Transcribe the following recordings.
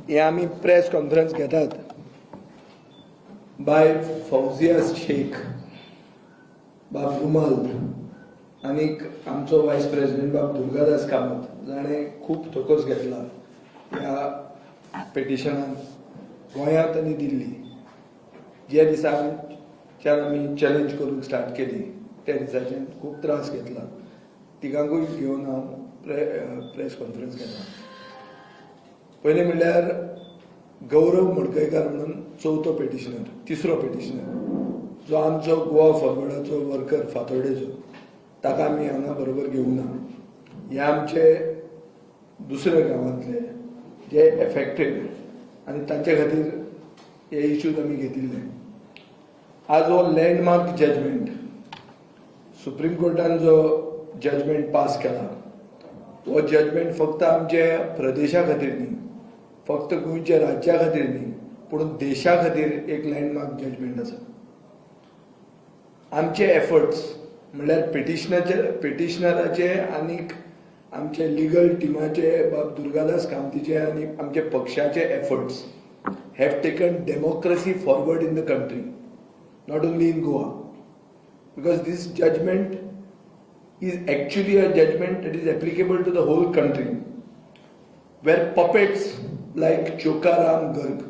हे आमी press conference घेतात बाय फौजिया शेख, बाब रुमाल आनीक आमचो वायस प्रेसिडेंट बाब दुर्गादास कामत जाणें खूब तोकोस घेतला ह्या पिटिशनान गोंयांत आनी दिल्ली. जे दिसाच्यान आमी चॅलेंज करूंक स्टार्ट केली त्या दिसाच्यान खूब त्रास घेतला. तिगांकूय घेवन हांव प्रेस कॉन्फरन्स घेता. पयलें म्हणल्यार गौरव मडकयकार म्हणून चवथो पेटिशनर, तिसरो पेटिशनर, जो आमचो गोवा फॉरवर्डाचो वर्कर फातोर्डेचो, ताका आमी हांगा बरोबर घेवंक ना. हे आमचे दुसऱ्या गांवांतले जे एफेक्टेड आनी तांचे खातीर हे इश्यूज आमी घेतिल्ले. आज हो लँडमार्क जजमेंट सुप्रीम कोर्टान जो जजमेंट पास केला, हो जजमेंट फक्त आमच्या प्रदेशा खातीर न्ही, फक्त गोंयच्या राज्या खातीर न्ही, पूण देशा खातीर एक लँडमार्क जजमेंट आसा. आमचे एफर्ट्स म्हणल्यार पेटिशनराचे आनीक आमचे लिगल टिमाचे बाब दुर्गादास कामतीचे आनी आमचे पक्षाचे efforts have taken democracy forward in the country, not only in Goa, because this judgement is actually a judgment that is applicable to the whole country, where puppets like Chokaram Garg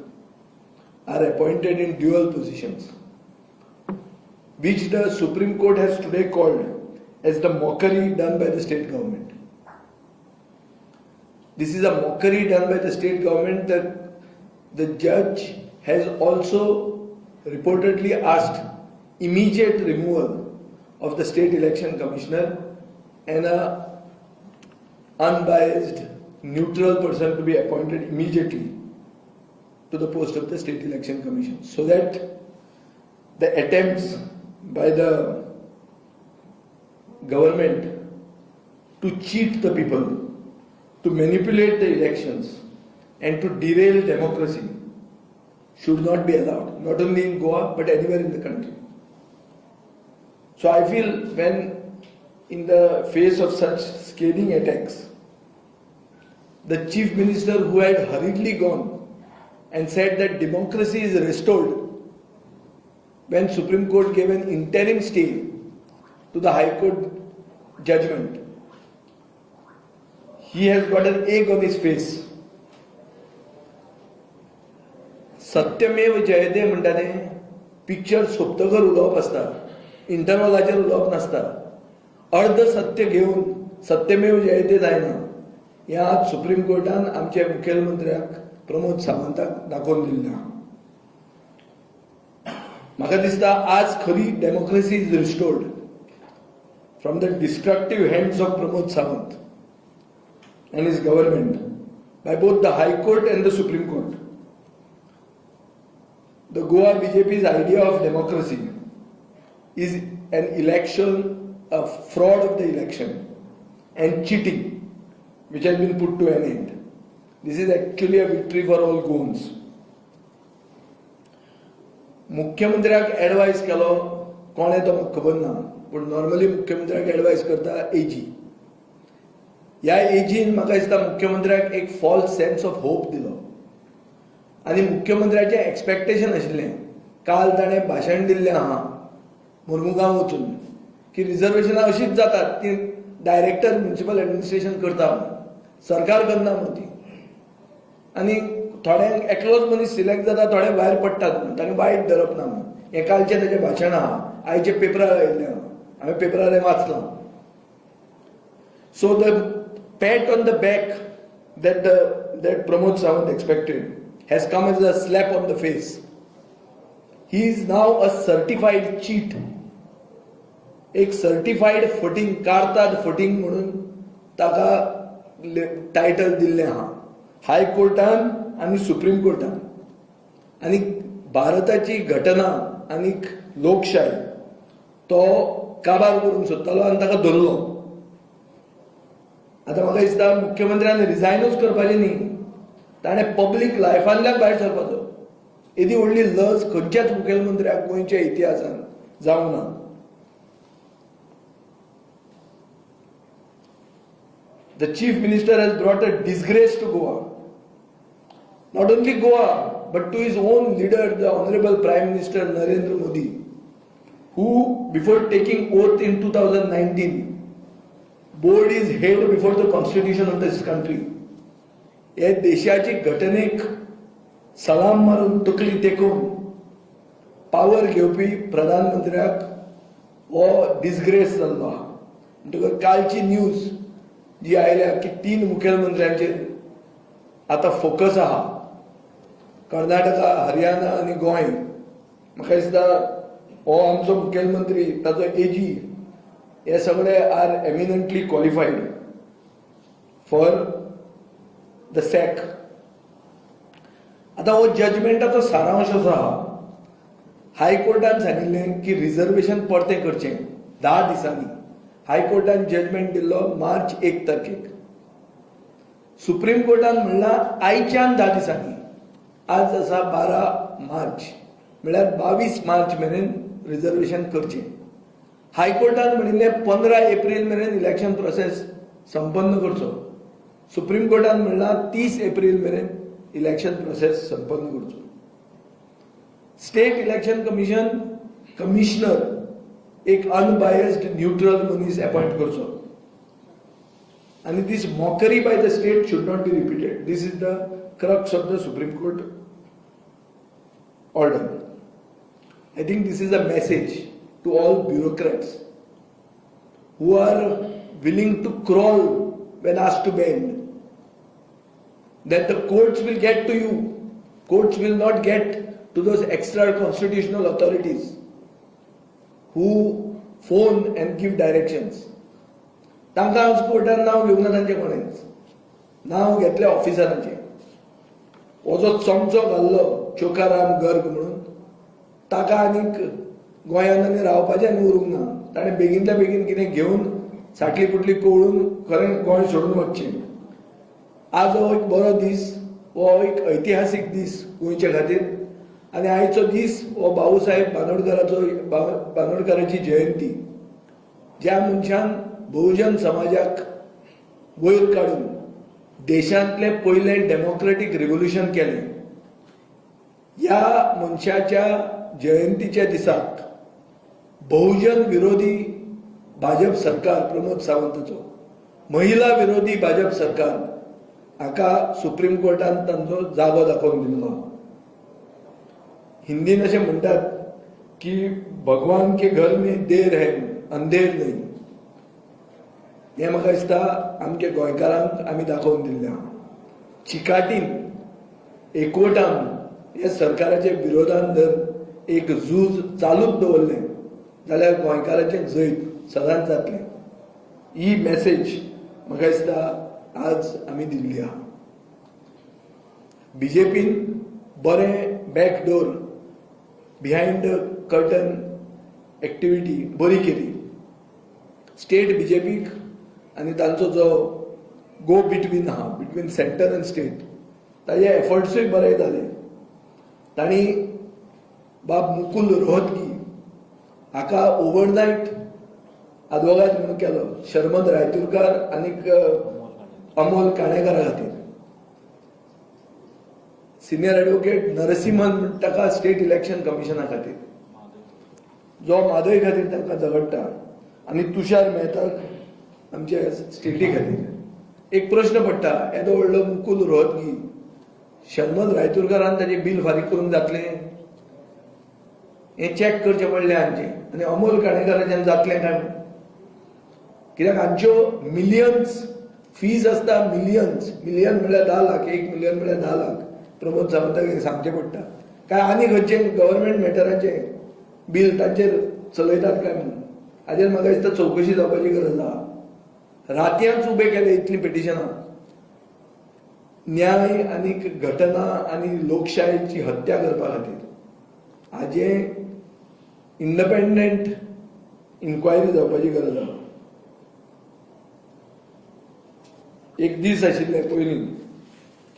are appointed in dual positions, which the Supreme Court has today called as the mockery done by the state government. This is a mockery done by the state government that the judge has also reportedly asked immediate removal of the state election commissioner and a unbiased neutral person to be appointed immediately to the post of the state election commission, so that the attempts by the government to cheat the people, to manipulate the elections and to derail democracy should not be allowed, not only in Goa but anywhere in the country. So I feel when in the face of such scathing attacks, the chief minister who had hurriedly gone and said that democracy is restored when Supreme Court gave an interim stay to the High Court judgment, he has got an egg on his face. सत्यमेव जयते म्हणटा तें picture सोंपतकर उलोवप आसता, इंटरवलाचेर उलोवप नासता. अर्ध सत्य घेवन सत्यमेव जयते जायना. हें आज सुप्रीम कोर्टान आमच्या मुखेलमंत्र्याक प्रमोद सावंताक दाखोवन दिल्लें. म्हाका दिसता आज खरी democracy is restored from the destructive hands of Pramod Sawant and his government by both the High Court and the Supreme Court. The Goa BJP's idea of democracy is an election, a fraud of the election and cheating which has been put to an end. This is actually a victory for all Goans. मुख्यमंत्र्याक advice केलो कोणे तो म्हाका खबर ना, पूण normally मुख्यमंत्र्याक advice करता एजी. ह्या एजीन म्हाका दिसता मुख्यमंत्र्याक एक फॉल्स सेन्स ऑफ होप दिलो आनी मुख्यमंत्र्याचें एक्सपेक्टेशन आशिल्लें. काल ताणें भाशण दिल्लें आहा मुर्मुगांव वचून की रिजर्वेशनां अशीच जातात ती डायरेक्टर म्युनिसिपल एडमिनिस्ट्रेशन करता, सरकार करना म्हणून ती. आनी थोड्यांक एकलोच मनीस सिलेक्ट जाता, थोडे भायर पडटात म्हणून ताणें वायट धरप ना म्हणून. हें कालचें ताचें भाशण आहा, आयचे पेपरार आयिल्लें आहा, हांवें पेपरार वाचलां. So the pat on the back that Pramod Sawant expected has come as a slap on the face. He is now a certified cheat. एक सर्टिफाईड फटींग, कारताद फटींग म्हणून ताका टायटल दिल्लें आहा हाय कोर्टान आनी सुप्रीम कोर्टान. आनी भारताची घटना आनी लोकशाय तो काबार करूंक सोदतालो आनी ताका धरलो. आतां म्हाका दिसता मुख्यमंत्र्यान रिजायनूच करपाचें न्ही, ताणें पब्लीक लायफांतल्यान भायर सरपाचो. येदी व्हडली लज खंयच्याच मुखेलमंत्र्याक गोंयच्या इतिहासान जावं ना. The chief minister has brought a disgrace to Goa. not only Goa, but to his own leader, the Honorable Prime Minister Narendra Modi, who, before taking oath in 2019, bowed his head before the constitution of this country. या देशाची घटनेक सलाम मारून तकली टेकून power घेवपी प्रधानमंत्र्याक हो disgrace जाल्लो आहा. म्हणटकच कालची न्यूज जी आयल्या की 3 मुखेलमंत्र्यांचेर आता फोकस आहा. कर्नाटका, हरियाणा आणि गोंय. म्हाका दिसता हो आमचो मुखेलमंत्री, ताचो एजी, हे सगळे आर एमिनंटली क्वॉलिफाईड फॉर द सॅक. आता हो जजमेंटाचो सारांश असो आहा. हायकोर्टान सांगिल्लें की रिझर्वेशन परतें करचें 10 दिसांनी. हायकोर्टान जजमेंट दिल्लो मार्च 1 तारखेक. सुप्रीम कोर्टान म्हणलां आयच्यान 10 दिसांनी. आज आसा 12 मार्च, म्हळ्यार 22 मार्च मेरेन रिझर्वेशन करचें. हायकोर्टान म्हणिल्लें 15 एप्रील मेरेन इलेक्शन प्रोसेस संपन्न करचो. सुप्रीम कोर्टान म्हणलां 30 एप्रील मेरेन इलेक्शन प्रोसेस संपन्न करचो. स्टेट इलेक्शन कमिशन कमिशनर एक अनबायस्ड न्यूट्रल मनीस अपॉइंट करचो. आणि this mockery by the state should not be repeated. This is the crux of the Supreme Court order. I think this is a message to all bureaucrats who are willing to crawl when asked to bend, that the courts will get to you. Courts will not get to those extra constitutional authorities who phone and give directions. तांकां आज कोर्टान नांव घेवंक ना तांचें कोणेंच. नांव घेतलें ऑफिसरांचें. हो जो चमचो घाल्लो चोकाराम गर्ग म्हणून, ताका आनीक गोंयांत आनी रावपाचें आनी उरूंक ना. ताणें बेगिनल्या बेगीन कितें घेवन साटली पुटली कवळून खरें गोंय सोडून वचचें. आज हो एक बरो दीस, हो एक ऐतिहासीक दीस गोंयचे खातीर. आनी आयचो दीस हो बाळासाहेब बांदोडकराची जयंती. ज्या मनशान बहुजन समाजाक वयर काडून देशांतले पयले डेमोक्रेटिक रिव्होल्युशन केलें. ह्या मनशाच्या जयंतीच्या दिसाक बहुजन विरोधी भाजप सरकार प्रमोद सावंताचो, महिला विरोधी भाजप सरकार हाका सुप्रीम कोर्टान तांचो जागो दाखोवन दिल्लो. हिंदीन अशें म्हणटात की भगवान के घर में देर है, अंधेर नहीं. हें म्हाका दिसता आमच्या गोंयकारांक आमी दाखोवन दिल्लें आहा. चिकाटीन, एकवटान हे सरकाराच्या विरोधान जर एक झूज चालूच दवरलें जाल्यार गोंयकारांचें जैत सदांच जातलें. ही मेसेज म्हाका दिसता आज आमी दिल्ली आहा. बीजेपीन बरें backdoor, behind the curtain activity बरी केली. स्टेट बीजेपीक आनी तांचो जो गो बिटवीन आहा, बिटवीन सेंटर आनी स्टेट, ताजे एफर्ट्सूय बरे जाले. तांणी बाब मुकुल रोहतगी हाका ओव्हरनायट आदवोगाद म्हणून केलो. शर्मद रायतुरकार आनीक अमोल काणेकारा खातीर. सिनियर एडवोकेट नरसिंहन ताका स्टेट इलेक्शन कमिशना खातीर, जो म्हादय खातीर तांकां झगडटा, आनी तुषार मेहताक आमच्या स्टेटी खातीर. एक प्रश्न पडटा, येदो व्हडलो मुकुल रोहतगी शर्मद रायतुरकारान ताजें बील फारीक करूंक जातलें? हें चॅक करचें पडलें हांचें. आनी अमोल काणेकाराच्यान जातलें काय? कित्याक हांच्यो मिलियन्स फीज आसता. मिलियन म्हणल्यार 10 लाख, 1 मिलियन म्हणल्यार 10 लाख. प्रमोद सावंताक सांगचें पडटा काय आनी खंयचें गव्हर्मेंट मॅटराचें बील तांचेर चलयतात काय म्हणून. हाजेर म्हाका दिसता चवकशी जावपाची गरज आहा. रातयांच उबे केले इतलीं पिटिशनां. न्याय आनी घटना आनी लोकशायेची हत्या करपा खातीर हाजें इंडिपेंडंट इन्क्वायरी जावपाची गरज आहा. एक दीस आशिल्ले पयलीं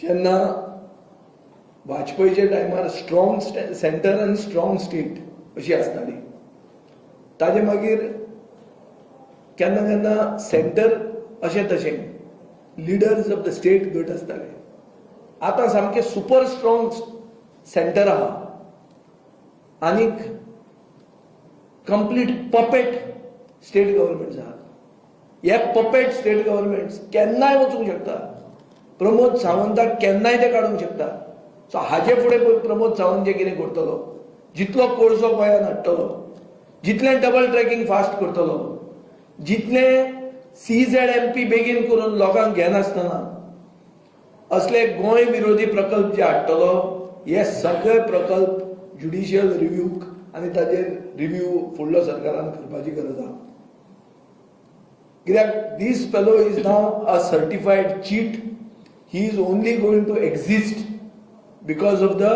जेन्ना वाजपेयीच्या टायमार स्ट्रॉंग सेंटर आनी स्ट्रॉंग स्टेट अशी आसताली. ताजे मागीर केन्ना केन्ना सेंटर अशें तशें लिडर्स ऑफ द स्टेट गट आसताले. आतां सामकें सुपर स्ट्रॉंग सेंटर आहा आनीक कंप्लीट पपेट स्टेट गव्हर्नमेंट्स आहात. हे पपेट स्टेट गव्हर्नमेंट्स केन्नाय वचूंक शकता. प्रमोद सावंताक केन्नाय ते काडूंक शकता. सो हाजे फुडें प्रमोद सावंत जे कितें करतलो, जितलो कोळसो गोंयांत हाडटलो, जितलें डबल ट्रॅकिंग फास्ट करतलो, जितलें CZMP बेगीन करून लोकांक घेनासतना असले गोंय विरोधी प्रकल्प जे हाडटलो, हे सगळे प्रकल्प ज्युडिशियल रिव्ह्यूक आनी ताजेर रिव्ह्यू फुडलो सरकारान करपाची गरज आहा. कित्याक this fellow is now a certified cheat. He is only going to exist because of the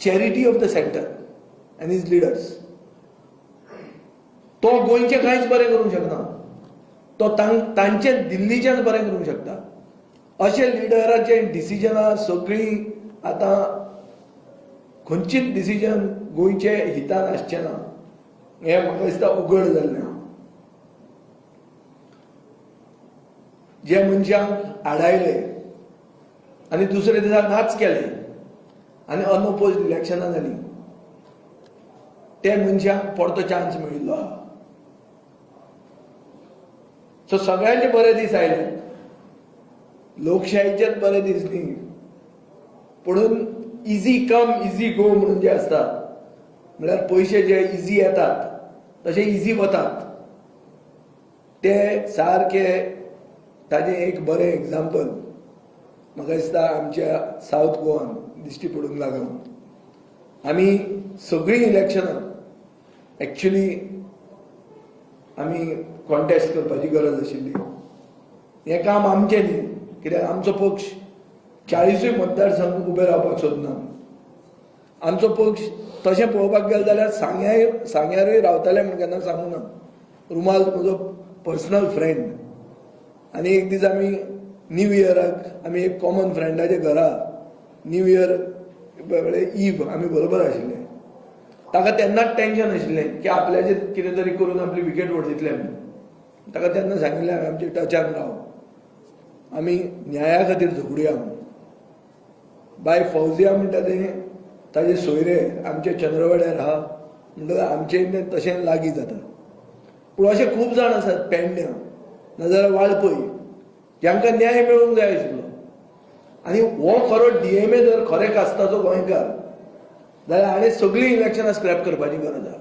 charity of the centre and his leaders. तो गोंयचें कांयच बरें करूंक शकना. तो तांचे दिल्लीचेंच बरें करूंक शकता. अशे लिडराचे डिसिजनां सगळीं आतां खंयचीच डिसिजन गोंयचे हितान आसचें ना हें म्हाका दिसता उघड जाल्लें. जे मनशांक आडायले आनी दुसरे दिसा नाच केले आनी अनओपोज्ड इलेक्शनां जालीं, ते मनशांक परतो चान्स मेळिल्लो आहा. सो सगळ्यांचे बरे दीस आयले. लोकशायेचेच बरे दीस न्ही, पुणून इजी कम इजी गो म्हणून जे आसता, म्हळ्यार पयशे जे इजी येतात तशे इजी वतात, ते सारके ताजें एक बरें एग्जाम्पल म्हाका दिसता आमच्या सावथ गोवान दिश्टी पडूंक लागला. आमी सगळीं इलेक्शनां एक्चुली आमी कॉन्टेस्ट करपाची गरज आशिल्ली. हें काम आमचें न्ही, कित्याक आमचो पक्ष 40 मतदारसंघ उबे रावपाक सोदना. आमचो पक्ष तशें पळोवपाक गेले जाल्यार सांग्यारूय रावतले म्हण केन्ना सांगूं ना. रुमाल म्हजो पर्सनल फ्रेंड, आनी एक दीस आमी न्यू इयराक आमी एक कॉमन फ्रेंडाच्या घरा न्यू इयर ईव आमी बरोबर आशिल्ले. ताका तेन्नाच टेन्शन आशिल्लें की आपल्याचें कितें तरी करून आपली विकेट वडयतले म्हणून. ताका तेन्ना सांगिल्लें हांवें आमच्या टचान राव, आमी न्याया खातीर झगडुया म्हणून. बाय फौजिया म्हणटा तें ताजे सोयरे आमचे चंद्रवाड्यार आहा म्हणटकीर आमचें तशें लागीं जाता. पूण अशे खूब जाण आसात पेडण्यां नाजाल्यार वाळपय जांकां न्याय मेळूंक जाय आशिल्लो. आनी हो खरो DMA जर खरें कास्ताचो गोंयकार जाल्यार हाणें सगळीं इलेक्शनां स्क्रॅप करपाची गरज आहा.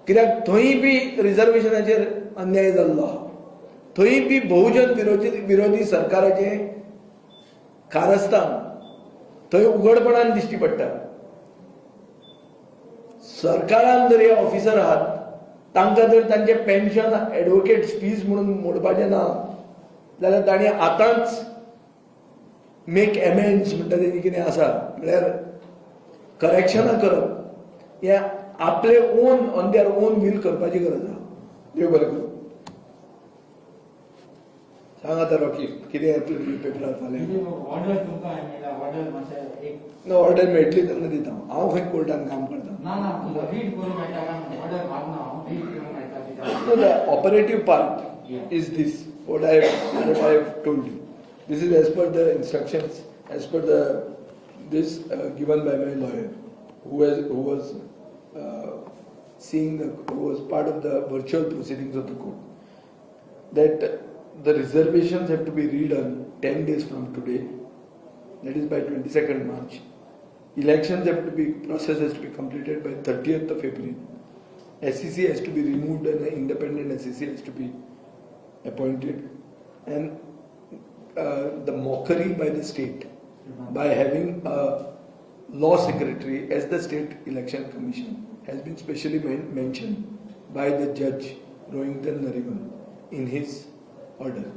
कित्याक थंय बी रिजर्वेशनाचेर अन्याय जाल्लो आहा. थंय बी बहुजन विरोधी सरकाराचें कारस्थान थंय उघडपणान दिश्टी पडटा. सरकारान जर हे ऑफिसर आहात, तांकां जर तांचे पेन्शन एडवोकेट्स फीज म्हणून मोडपाचें ना जाल्यार तांणी आतांच मेक एमेंड्स म्हणटा तेजें कितें आसा, म्हळ्यार करेक्शनां करप, हें आपले own on their own will करपाची गरज आहा. देव बरें करूं. सांग आतां रॉकी कितें येतलें पेपरार फाल्यां. ऑर्डर मेळटली तेन्ना दिता. हांव खंय कोर्टान काम करता. No, the operative part is this. What I have told you. This is as per the instructions, as per this given by my lawyer, who was who was part of the virtual proceedings of the court. That the reservations have to be redone 10 days from today. That is by 22nd March. Elections have to be, process has to be completed by 30th of April. SEC has to be removed and an independent SEC has to be appointed. And the mockery by the state by having a law secretary as the State Election Commission has been specially mentioned by the judge Rohington Nariman in his order.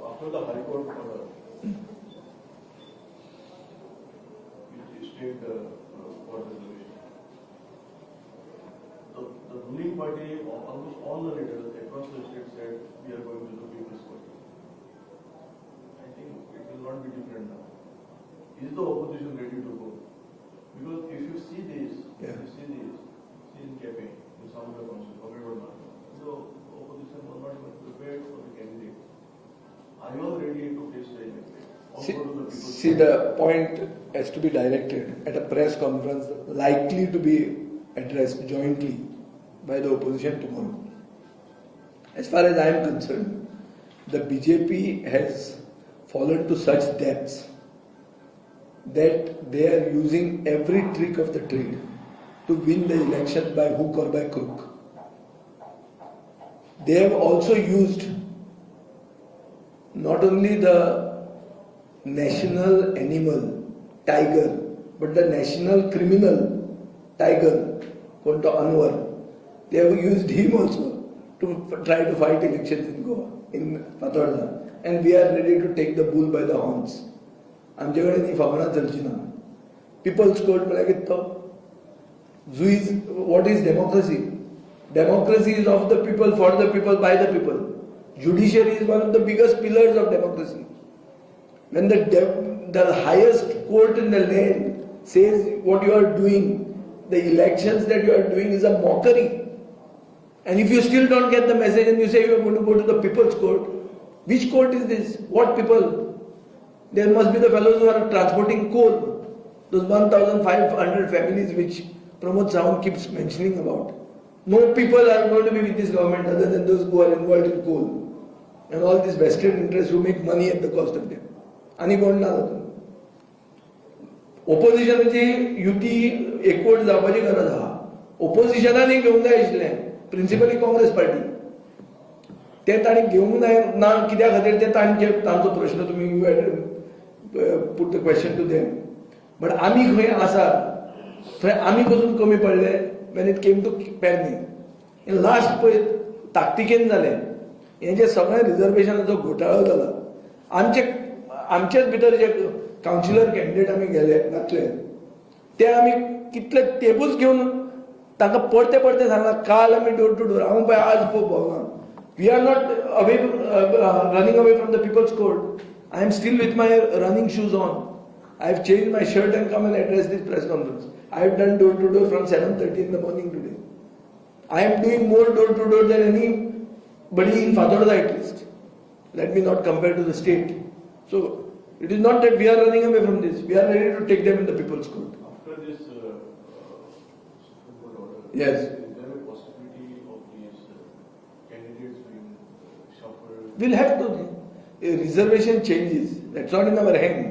After the High Court order, which state for reservation, the ruling party, almost all the leaders across the state said we are going to the people's court. I think it will not be different now. Is the opposition ready to go? Because if you see this, see in Cafe, in some of the council, the opposition was not even prepared. see, the point has to be directed at a press conference likely to be addressed jointly by the opposition tomorrow. As far as I am concerned, the BJP has fallen to such depths that they are using every trick of the trade to win the election by hook or by crook. They have also used not only the national animal, tiger, but the national criminal, tiger, Konto Anwar. They have used him also to try to fight elections in Goa, in Patorda. And we are ready to take the bull by the horns. आमचे कडेन ही फकाणां चलची ना. People's court म्हळ्यार कितें तो? What is democracy? Democracy is of the people, for the people, by the people. Judiciary is one of the biggest pillars of democracy. When the highest court in the land says what you are doing, the elections that you are doing is a mockery. And if you still don't get the message and you say you are going to go to the people's court, which court is this? What people? There must be the fellows who are transporting coal. Those 1,500 families which Pramod Sawant keeps mentioning about. No people are going to be with this government other than those who are involved in coal. And all these vested interests who make money at the cost of them. आणि कोण ना जाता. ओपोजिशनाची युती एकवट जावपाची गरज आहा. ओपोजिशनानय घेवंक जाय आशिल्लें. Principally Congress party. ते ताणी घेवंक जाय ना कित्या खातीर ते तांचो प्रश्न तुमी put the question to them. But आमी खंय आसा थंय आमी पसून कमी पडले when it came to पेरनी. इन लास्ट पळय ताकतिकेन जालें. हें जें सगळें रिजर्वेशनाचो घोटाळो जाला. आमचेच भितर जे कावन्सिलर कॅन्डिडेट आमी घातले ते आमी कितले टेबल्स घेवन तांकां परते परते सांगला. काल आमी डोर टू डोर हांव पळय आज भोंवना. We are not away running away from the people's court. I am still with my running shoes on. I have changed my shirt and come and address this press conference. I have done door to door from 7:30 in the morning today. I am doing more door to door than anybody in Fatorda at least. Let me not compare to the state. So it is not that we are running away from this. We are ready to take them in the people's court. After this Supreme Court order, Yes. is there a possibility of these candidates being shuffled? We'll have to. Reservation changes. That's not in our hand.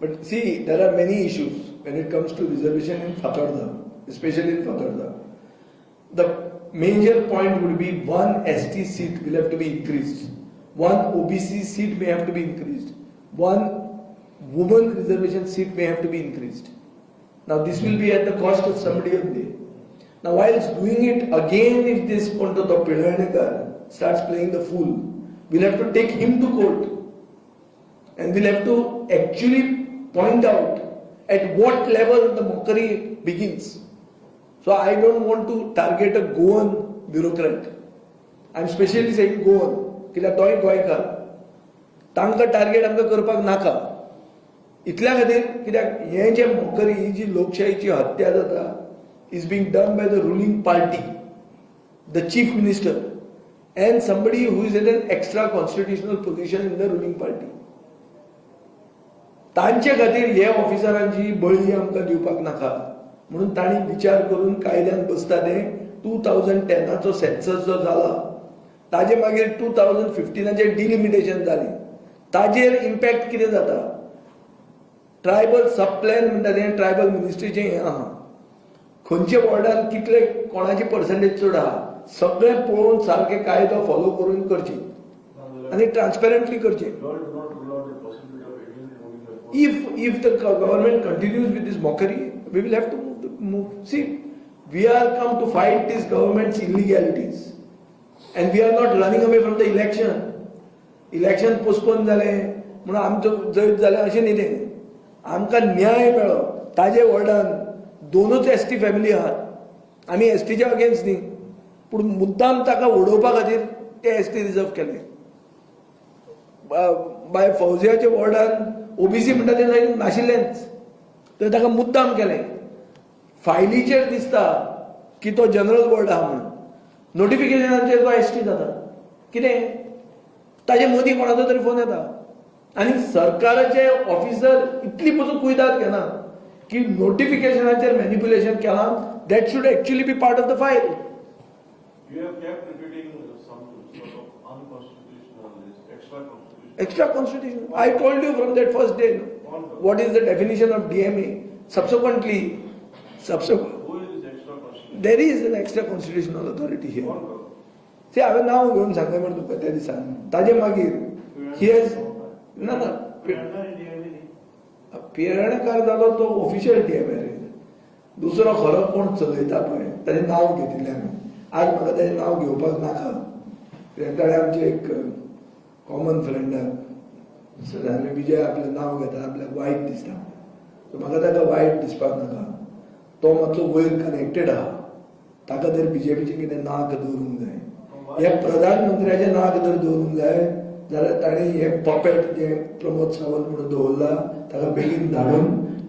But see, there are many issues when it comes to reservation in Fatorda, especially in Fatorda. The major point would be one ST seat will have to be increased. One OBC seat may have to be increased. One woman reservation seat may have to be increased. Now this will be at the cost of somebody of day. Now whilst doing it again, if this Ponto Pilhanekar starts playing the fool, we'll have to take him to court. And we'll have to actually point out at what level the mockery begins. So I don't want to target a Goan bureaucrat. I'm specially saying Goan. कित्याक तोय गोंयकार. तांकां target आमकां करपाक नाका. इतल्या खातीर कित्याक हें जें मॉकरी ही जी लोकशाहीची हत्या जाता is being done by the ruling party, the chief minister, and somebody who is in an extra constitutional position in the ruling party. तांचे खातीर हे ऑफिसरांची बळी आमकां दिवपाक नाका म्हणून तांणी विचार करून कायद्यान बसता तें 2010चो सेन्सस जो जाला ताजे मागीर 2015चें डिलिमिटेशन जालें. ताजेर इम्पॅक्ट कितें जाता? ट्रायबल सब प्लॅन म्हणटा तें ट्रायबल मिनिस्ट्रीचें हें आहा. खंयच्या वॉर्डान कितले कोणाची पर्संटेज चड आहा सगळें पळोवन सारकें कायदो फॉलो करून करचें आनी ट्रान्सपेरंटली करचें. If the government continues with this mockery, we will have to move. See, we are come to fight this government's illegalities, and we are not running away from the election. Election postpone जाले म्हणून आमचो जैत जालें अशें न्ही तें. आमकां न्याय मेळ्ळो. ताजे वॉर्डान दोनूच एसटी फॅमिली आहात. आमी एसटीच्या अगेन्स्ट न्ही पूण मुद्दाम ताका उडोवपा खातीर ते एसटी रिजर्व केले. बाय फौजियाच्या वॉर्डान ओबीसी म्हणटा तें थंय नाशिल्लेंच तर ताका मुद्दाम केलें. फायलीचेर दिसता की तो जनरल वॉर्ड आहा म्हणून. नोटिफिकेशनाचेर तो एसटी जाता. कितें? ताजे मदीं कोणाचो तरी फोन येता. आनी सरकाराचे ऑफिसर इतली पसून कुयदाद घेना की नोटिफिकेशनाचेर मॅनिप्युलेशन केलां that should actually be part of the file. You have kept repeating some sort of unconstitutional, extra constitutional. Extra constitution. I told you from that first day what is the definition of DMA. Subsequently, Who is this extra constitutional? there is an extra constitutional authority here. कोण करतो? See, हांवें नांव घेवन सांगलें मरे तुका त्या दिसान. ताजे मागीर he has ना पियर्णकार जालो तो ऑफिशियल DMA रे. दुसरो खरो कोण चलयता पळय ताजें नांव घेतिल्लें हांवें. आज म्हाका ताजें नांव घेवपाक नाका. कित्याक ताणें आमचे एक कॉमन फ्रेंडाक हांवें विजय आपलें नांव घेता आपल्याक वायट दिसता. सो म्हाका ताका वायट दिसपाक नाका. तो मातसो वयर कनेक्टेड आहा. ताका जर बीजेपीचें कितें नाक दवरूंक जाय. हे प्रधानमंत्र्याचें नाक जर दवरूंक जाय जाल्यार ताणें हे पपेट जे प्रमोद सावंत म्हणून दवरला ताका बेगीन धाडून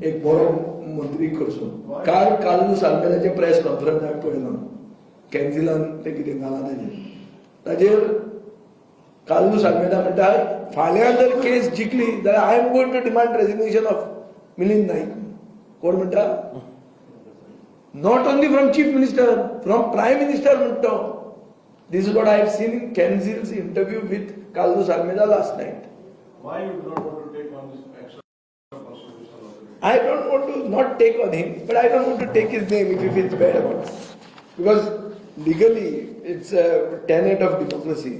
एक बरो मंत्री करचो. काल काल्लू साल्मेदाचे प्रेस कॉन्फरन्स हांवें पळयलो. कॅन्सिलान ते कितें घाला ताजेर काल्लू साल्मेदा म्हणटा फाल्यां जर केस जिखली जाल्यार I am going to demand resignation of Milind Naik. कोण म्हणटा? Not only from chief minister, from prime minister म्हणटा. This is what I have seen in Kenzil's interview with Kallu Salmeda last night. Why you do not want to take on this extra constitutional authority? I don't want to not take on him, but I don't want to take his name if he feels bad about it. Because legally, it's a tenet of democracy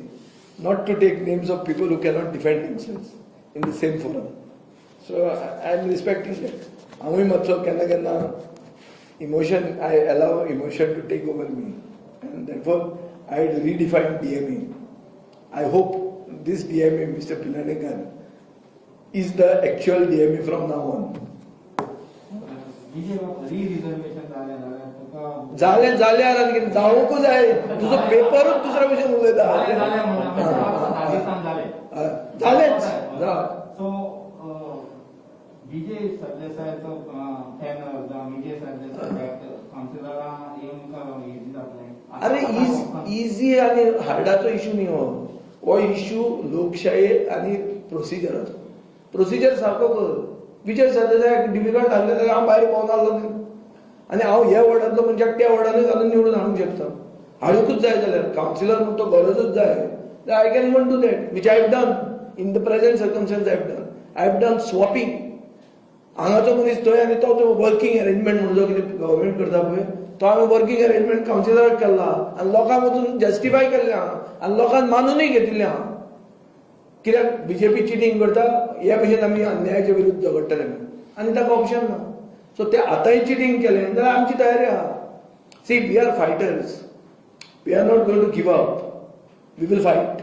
not to take names of people who cannot defend themselves in the same forum. So I am respecting that. Amu matso kenna kenna emotion, I allow emotion to take over me, and therefore I had redefined DMA. I hope this DMA, Mr. Pinanagar, is the actual DMA from now on. जालें जाल्यार आनी कितें जावंकूच जाय. तुजो पेपरूच दुसऱ्या भशेन उलयता. जालेंच. So विजय सरदेसायचो panel जावं विजय सरदेसाय कावन्सिलरां येवन इजी जातलें. अरे इजी आनी हार्डाचो इशू न्ही हो इशू लोकशाही आनी प्रोसिजराचो. प्रोसिजर सारको कर. विजय सरदेसायाक डिफिकल्ट जाल्लें जाल्यार हांव भायर पावून आसलो न्ही. आनी हांव ह्या वॉर्डांतलो मनशाक त्या वॉर्डानूय घालून निवडून हाडूंक शकता. हाडूंकूच जाय जाल्यार कावन्सिलर म्हणून तो गरजूच जाय. I can even do that which I have done in the present circumstances. I have done swapping. हांगाचो मनीस थंय आनी तो वर्किंग अरेंजमेंट म्हणून जो कितें गव्हर्मेंट करता पळय तो हांवें वर्किंग अरेंजमेंट कावन्सिलराक केला आनी लोकांक वचून जस्टिफाय केल्लें आहा आनी लोकांक मानूनय घेतिल्लें आहा. कित्याक बीजेपी चिटींग करता हे भशेन आमी अन्यायाच्या विरुद्ध झगडटले आनी ताका ऑप्शन ना. सो ते आतांय चिटींग केलें जाल्यार आमची तयारी आहा. See we are fighters. We are not going to give up. We will fight.